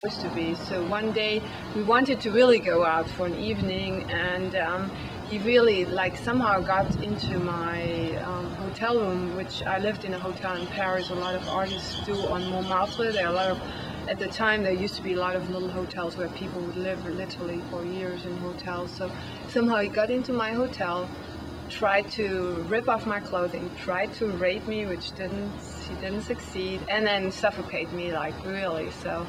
supposed to be. So one day we wanted to really go out for an evening, and he really like somehow got into my hotel room, which I lived in a hotel in Paris. A lot of artists do on Montmartre. There are a lot of At the time, there used to be a lot of little hotels where people would live literally for years in hotels. So somehow he got into my hotel, tried to rip off my clothing, tried to rape me, which he didn't succeed, and then suffocate me, like really. So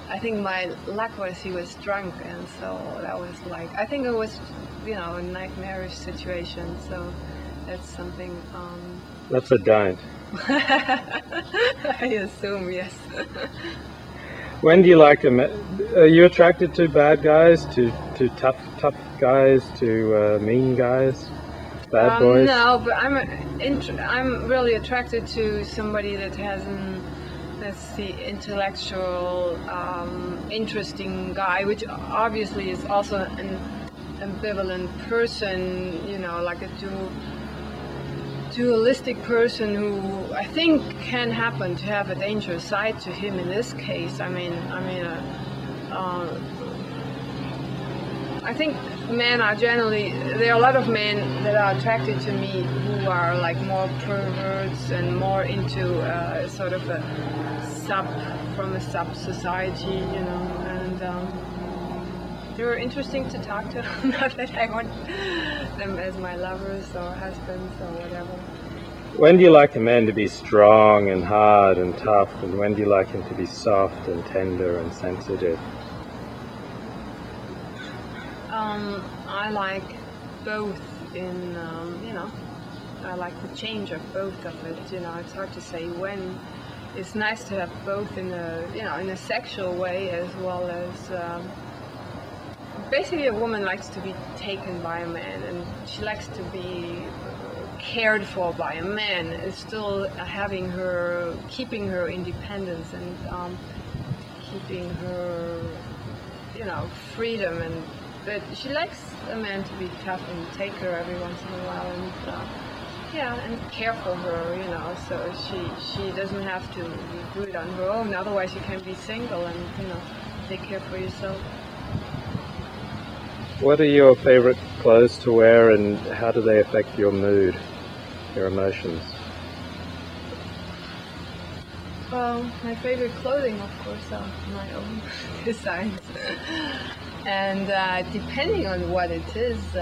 I think my luck was he was drunk, and so that was like, I think it was, a nightmarish situation. So that's something. That's a don't. I assume, yes. When do you like them? Are you attracted to bad guys, to tough guys, to mean guys, bad boys? No, but I'm really attracted to somebody that has that's the intellectual, interesting guy, which obviously is also an ambivalent person, like a dualistic person who I think can happen to have a dangerous side to him in this case. I think men are generally, there are a lot of men that are attracted to me who are like more perverts and more into sort of a sub society, and they're interesting to talk to. Not that I want them as my lovers or husbands or whatever. When do you like a man to be strong and hard and tough, and when do you like him to be soft and tender and sensitive? I like both I like the change of both of it, it's hard to say when. It's nice to have both in a sexual way as well as, basically a woman likes to be taken by a man, and she likes to be cared for by a man, and still keeping her independence and keeping her, freedom, but she likes a man to be tough and take her every once in a while, and care for her, so she doesn't have to do it on her own. Otherwise, you can be single and take care for yourself. What are your favorite clothes to wear, and how do they affect your mood, your emotions? Well, my favorite clothing, of course, are my own designs. And depending on what it is,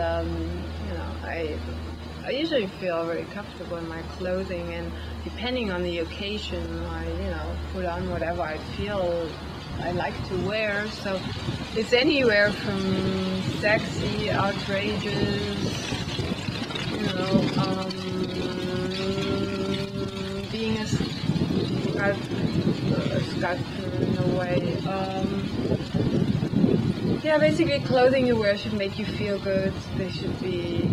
I usually feel very comfortable in my clothing, and depending on the occasion, I put on whatever I feel I like to wear. So it's anywhere from sexy, outrageous, being a sculptor in a way. Basically clothing you wear should make you feel good. They should be,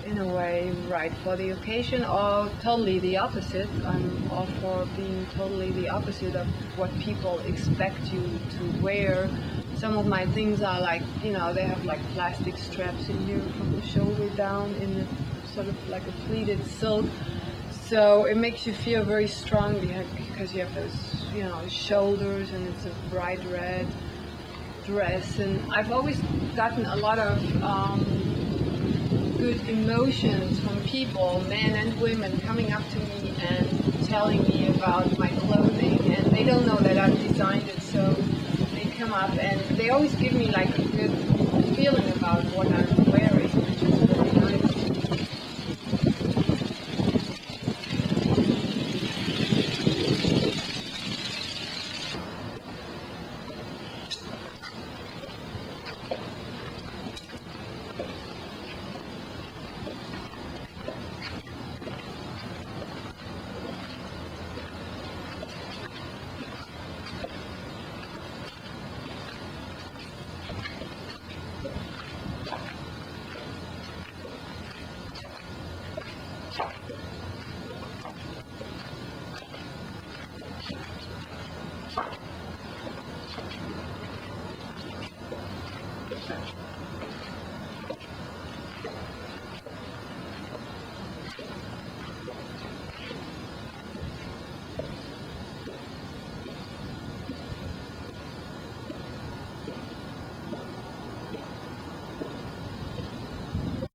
in a way right for the occasion, or totally the opposite. I'm all for being totally the opposite of what people expect you to wear. Some of my things are like, they have like plastic straps in here from the shoulder down in a, sort of like a pleated silk. So it makes you feel very strong because you have those, shoulders, and it's a bright red dress. And I've always gotten a lot of good emotions from people, men and women, coming up to me and telling me about my clothing, and they don't know that I've designed it, so they come up and they always give me like a good feeling about what I'm wearing, which is really nice.